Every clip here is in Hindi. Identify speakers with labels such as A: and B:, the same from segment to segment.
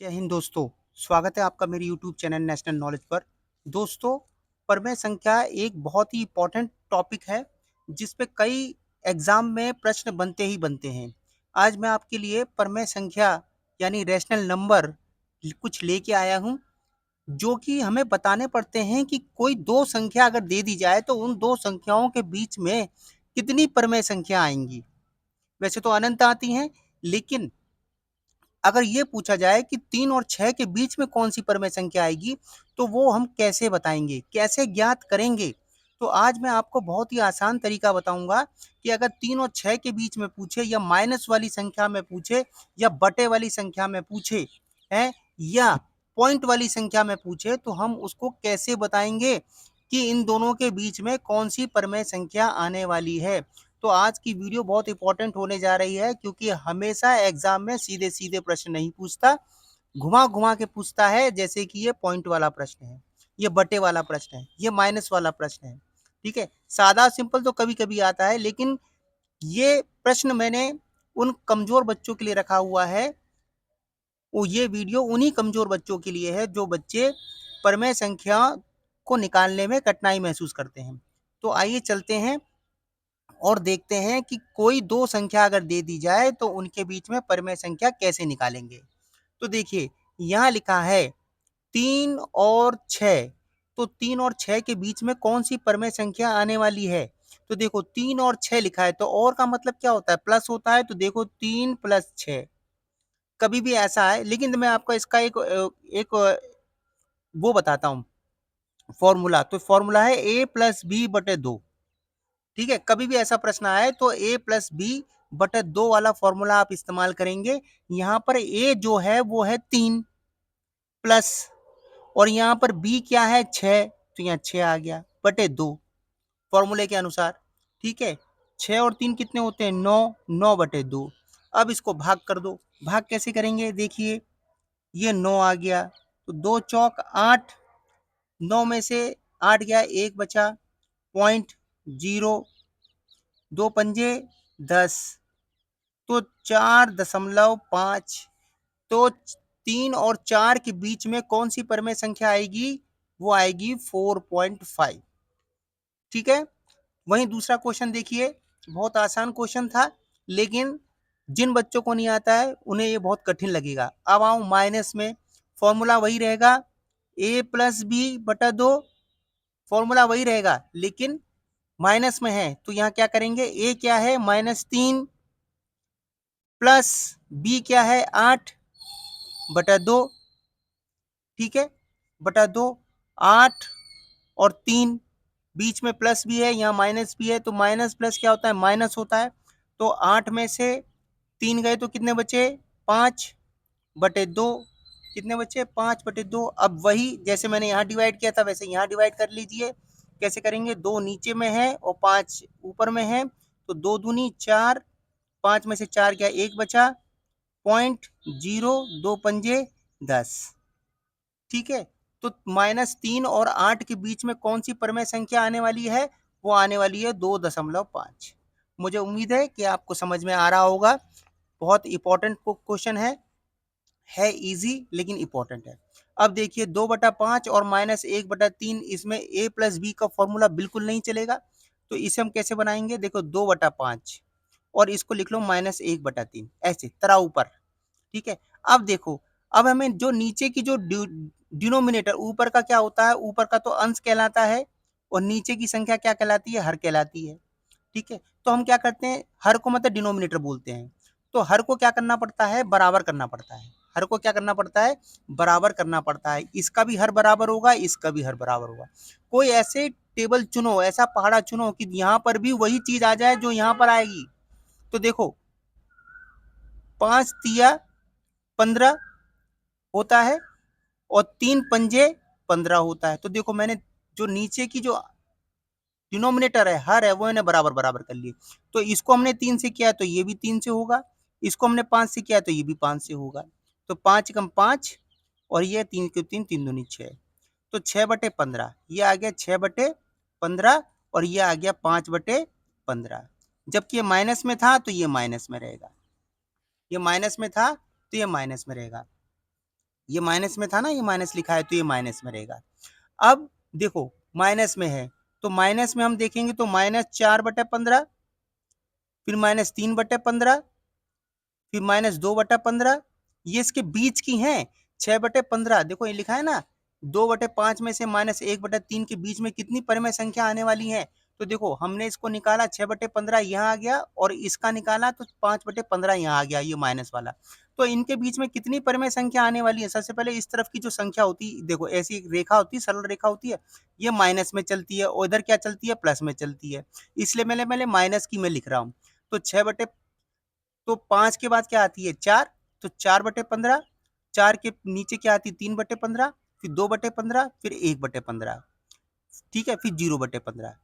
A: जय हिंद दोस्तों। स्वागत है आपका मेरे यूट्यूब चैनल नेशनल नॉलेज पर। दोस्तों, परमेय संख्या एक बहुत ही इम्पोर्टेंट टॉपिक है जिस पे कई एग्जाम में प्रश्न बनते ही बनते हैं। आज मैं आपके लिए परमेय संख्या यानी रैशनल नंबर कुछ लेके आया हूँ, जो कि हमें बताने पड़ते हैं कि कोई दो संख्या अगर दे दी जाए तो उन दो संख्याओं के बीच में कितनी परमेय संख्या आएंगी। वैसे तो अनंत आती हैं, लेकिन अगर ये पूछा जाए कि 3 और 6 के बीच में कौन सी परमेय संख्या आएगी, तो वो हम कैसे बताएंगे, कैसे ज्ञात करेंगे। तो आज मैं आपको बहुत ही आसान तरीका बताऊंगा कि अगर 3 और 6 के बीच में पूछे, या माइनस वाली संख्या में पूछे, या बटे वाली संख्या में पूछे है, या पॉइंट वाली संख्या में पूछे, तो हम उसको कैसे बताएंगे कि इन दोनों के बीच में कौन सी परमेय संख्या आने वाली है। तो आज की वीडियो बहुत इंपॉर्टेंट होने जा रही है, क्योंकि हमेशा एग्जाम में सीधे सीधे प्रश्न नहीं पूछता, घुमा घुमा के पूछता है। जैसे कि ये पॉइंट वाला प्रश्न है, ये बटे वाला प्रश्न है, ये माइनस वाला प्रश्न है। ठीक है, सादा सिंपल तो कभी कभी आता है, लेकिन ये प्रश्न मैंने उन कमजोर बच्चों के लिए रखा हुआ है। वो ये वीडियो उन्हीं कमजोर बच्चों के लिए है जो बच्चे परमेय संख्या को निकालने में कठिनाई महसूस करते हैं। तो आइए चलते हैं और देखते हैं कि कोई दो संख्या अगर दे दी जाए तो उनके बीच में परमेय संख्या कैसे निकालेंगे। तो देखिए, यहाँ लिखा है 3 और 6। तो 3 और 6 के बीच में कौन सी परमेय संख्या आने वाली है। तो देखो, 3 और 6 लिखा है, तो और का मतलब क्या होता है, प्लस होता है। तो देखो, 3 + 6 कभी भी ऐसा है। लेकिन मैं आपको इसका एक वो बताता हूँ, फॉर्मूला। तो फॉर्मूला है a+b/2। ठीक है, कभी भी ऐसा प्रश्न आए तो a+b/2 वाला फॉर्मूला आप इस्तेमाल करेंगे। यहाँ पर a जो है वो है 3 प्लस, और यहाँ पर b क्या है 6, तो यहाँ 6 आ गया बटे 2 फॉर्मूले के अनुसार। ठीक है, 6 और 3 कितने होते हैं, 9, 9/2। अब इसको भाग कर दो। भाग कैसे करेंगे, देखिए, ये 9 आ गया, तो 2 × 4 = 8, 9 में से 8 गया, 1 बचा, पॉइंट 0, 2 × 5 = 10, तो 4.5। तो 3 और 4 के बीच में कौन सी परमेय संख्या आएगी, वो आएगी 4.5। ठीक है, वहीं दूसरा क्वेश्चन देखिए, बहुत आसान क्वेश्चन था, लेकिन जिन बच्चों को नहीं आता है उन्हें ये बहुत कठिन लगेगा। अब आओ माइनस में, फॉर्मूला वही रहेगा, a+b/2, फॉर्मूला वही रहेगा, लेकिन माइनस में है। तो यहाँ क्या करेंगे, a क्या है -3, प्लस b क्या है 8/2। ठीक है, बटा 2, 8 और 3, बीच में प्लस भी है, यहाँ माइनस भी है, तो माइनस प्लस क्या होता है, माइनस होता है। तो 8 में से 3 गए तो कितने बचे, 5/2। कितने बचे, 5/2। अब वही जैसे मैंने यहाँ डिवाइड किया था वैसे यहाँ डिवाइड कर लीजिए। कैसे करेंगे, 2 नीचे में है और 5 ऊपर में है, तो 2 दूनी 4, 5 में से 4 गया, 1 बचा, पॉइंट 0, 2 × 5 = 10। ठीक है, तो -3 और 8 के बीच में कौन सी परमेय संख्या आने वाली है, वो आने वाली है 2.5। मुझे उम्मीद है कि आपको समझ में आ रहा होगा। बहुत इंपॉर्टेंट क्वेश्चन है इजी लेकिन इंपॉर्टेंट है। अब देखिए, 2/5 और -1/3, इसमें a+b का फॉर्मूला बिल्कुल नहीं चलेगा। तो इसे हम कैसे बनाएंगे, देखो, 2/5 और इसको लिख लो -1/3, ऐसे तरह ऊपर। ठीक है, अब देखो, अब हमें जो नीचे की जो डिनोमिनेटर, ऊपर का क्या होता है, ऊपर का तो अंश कहलाता है, और नीचे की संख्या क्या कहलाती है, हर कहलाती है। ठीक है, तो हम क्या करते हैं, हर को मतलब डिनोमिनेटर बोलते हैं। तो हर को क्या करना पड़ता है, बराबर करना पड़ता है। हर को क्या करना पड़ता है, बराबर करना पड़ता है। इसका भी हर बराबर होगा, इसका भी हर बराबर होगा। कोई ऐसे टेबल चुनो, ऐसा पहाड़ा चुनो कि यहाँ पर भी वही चीज आ जाए जो यहाँ पर आएगी। तो देखो, 5×3 = 15 होता है, और 3×5 = 15 होता है। तो देखो, मैंने जो नीचे की जो डिनोमिनेटर है, हर है, वो इन्हें बराबर बराबर कर लिए। तो इसको हमने 3 से किया तो ये भी 3 से होगा, इसको हमने 5 से किया तो ये भी 5 से होगा। तो 5 × 5, और ये 3 × 3, 3×2 = 6। तो 6/15, ये आ गया 6/15, और ये आ गया 5/15। जबकि ये माइनस में था तो ये माइनस में रहेगा, ये माइनस में था तो ये माइनस में रहेगा। ये माइनस में था ना, ये माइनस लिखा है तो ये माइनस में रहेगा। अब देखो माइनस में है तो माइनस में हम देखेंगे तो -4/15, फिर -3/15, फिर -2/15, ये इसके बीच की हैं। 6/15 देखो ये लिखा है ना, 2/5 में से -1/3 के बीच में कितनी परिमेय संख्या आने वाली है। तो देखो हमने इसको निकाला 6/15 यहाँ आ गया और इसका निकाला तो 5/15 यहाँ आ गया, ये माइनस वाला। तो इनके बीच में कितनी परिमेय संख्या आने वाली है। सबसे पहले इस तरफ की जो संख्या होती है, देखो ऐसी एक रेखा होती है, सरल रेखा होती है, ये माइनस में चलती है और इधर क्या चलती है, प्लस में चलती है, इसलिए मैंने माइनस की मैं लिख रहा हूँ। तो 6 तो 5 के बाद क्या आती है 4, तो 4/15, 4 के नीचे क्या आती है 3/15, फिर 2/15, फिर 1/15, ठीक है, फिर 0/15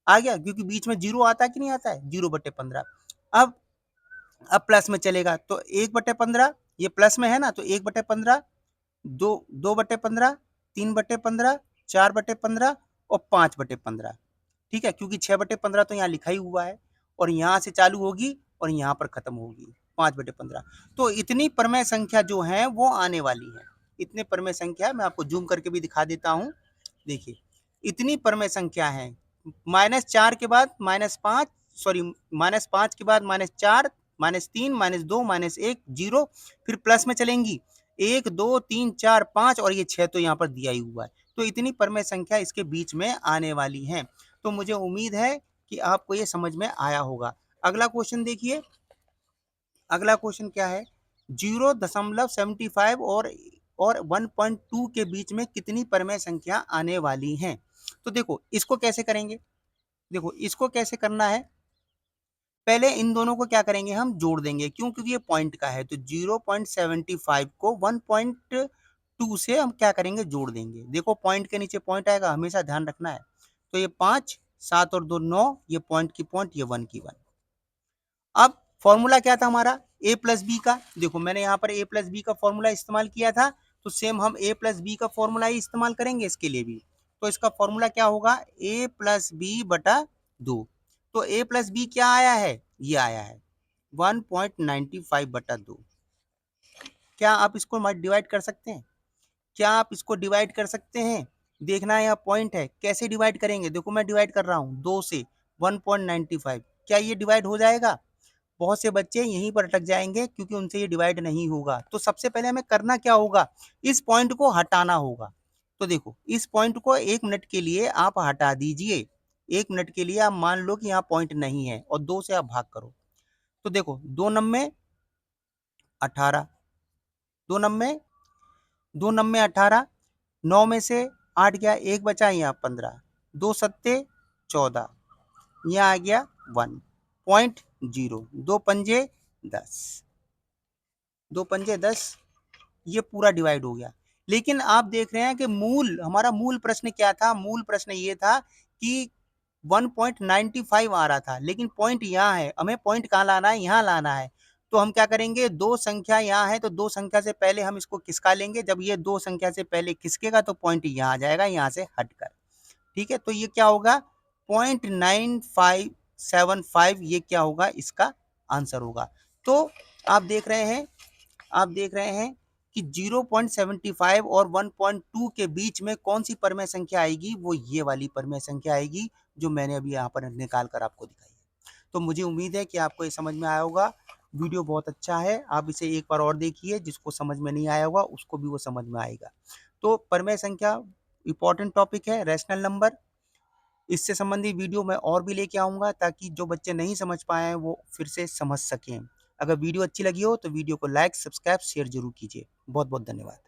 A: आ गया, क्योंकि बीच में जीरो आता है कि नहीं आता है, 0/15। अब प्लस में चलेगा तो 1/15, ये प्लस में है ना, तो 1/15, 2/15, 3/15, 4/15 और 5/15, ठीक है, क्योंकि 6/15 तो यहाँ लिखा ही हुआ है और यहाँ से चालू होगी और यहाँ पर खत्म होगी 5/15। तो इतनी परमेय संख्या जो है वो आने वाली है। इतने परमेय संख्या मैं आपको जूम करके भी दिखा देता हूँ। देखिए इतनी परमेय संख्या है। -4 के बाद -5, सॉरी -5 के बाद -4, -3, -2, -1, 0, फिर प्लस में चलेंगी 1, 2, 3, 4, 5 और ये 6 तो यहाँ पर दिया ही हुआ है। तो इतनी परमेय संख्या इसके बीच में आने वाली है। तो मुझे उम्मीद है कि आपको ये समझ में आया होगा। अगला क्वेश्चन देखिए, अगला क्वेश्चन क्या है, 0.75 और 1.2 के बीच में कितनी परमेय संख्या आने वाली हैं। तो देखो इसको कैसे करेंगे, देखो इसको कैसे करना है, पहले इन दोनों को क्या करेंगे, हम जोड़ देंगे, क्यों, क्योंकि ये पॉइंट का है, तो 0.75 को 1.2 से हम क्या करेंगे, जोड़ देंगे। देखो पॉइंट के नीचे पॉइंट आएगा, हमेशा ध्यान रखना है। तो ये 5, 7 और 2 9, ये पॉइंट की पॉइंट, ये 1 की 1। अब फॉर्मूला क्या था हमारा, a प्लस बी का, देखो मैंने यहाँ पर a प्लस बी का फॉर्मूला इस्तेमाल किया था, तो सेम हम a प्लस बी का फॉर्मूला ही इस्तेमाल करेंगे इसके लिए भी। तो इसका फॉर्मूला क्या होगा, a प्लस बी बटा 2। तो a प्लस बी क्या आया है, ये आया है 1.95/2। क्या आप इसको डिवाइड कर सकते हैं, क्या आप इसको डिवाइड कर सकते हैं, देखना है, यहाँ पॉइंट है, कैसे डिवाइड करेंगे, देखो मैं डिवाइड कर रहा हूँ 2 से 1.95, क्या ये डिवाइड हो जाएगा। बहुत से बच्चे यहीं पर अटक जाएंगे क्योंकि उनसे ये डिवाइड नहीं होगा। तो सबसे पहले हमें करना क्या होगा, इस पॉइंट को हटाना होगा। तो देखो इस पॉइंट को 1 मिनट के लिए आप हटा दीजिए, 1 मिनट के लिए आप मान लो कि यहाँ पॉइंट नहीं है और 2 से आप भाग करो। तो देखो 2 नम्मे 18, 2 नम्मे 18, 9 में से 8 गया, 1 बचा, यहाँ 15, 2 सत्ते 14, यहाँ आ गया 1.0, 2 पंजे 10, 2 पंजे 10, ये पूरा डिवाइड हो गया। लेकिन आप देख रहे हैं कि हमारा मूल प्रश्न क्या था, मूल प्रश्न ये था कि 1.95 आ रहा था, लेकिन पॉइंट यहाँ है, हमें पॉइंट कहाँ लाना है, यहाँ लाना है। तो हम क्या करेंगे, दो संख्या यहाँ है तो दो संख्या से पहले हम इसको खिसका लेंगे, जब ये दो संख्या से पहले खिसकेगा तो पॉइंट यहाँ आ जाएगा, यहाँ से हटकर, ठीक है। तो ये क्या होगा, 0.9575, ये क्या होगा, इसका आंसर होगा। तो आप देख रहे हैं, आप देख रहे हैं कि 0.75 और 1.2 के बीच में कौन सी परमेय संख्या आएगी, वो ये वाली परमेय संख्या आएगी जो मैंने अभी यहाँ पर निकाल कर आपको दिखाई है। तो मुझे उम्मीद है कि आपको ये समझ में आया होगा। वीडियो बहुत अच्छा है, आप इसे एक बार और देखिए, जिसको समझ में नहीं आया होगा उसको भी वो समझ में आएगा। तो परमेय संख्या इंपॉर्टेंट टॉपिक है, रैशनल नंबर, इससे संबंधित वीडियो मैं और भी लेके आऊँगा ताकि जो बच्चे नहीं समझ पाए हैं वो फिर से समझ सकें। अगर वीडियो अच्छी लगी हो तो वीडियो को लाइक, सब्सक्राइब, शेयर ज़रूर कीजिए। बहुत बहुत धन्यवाद।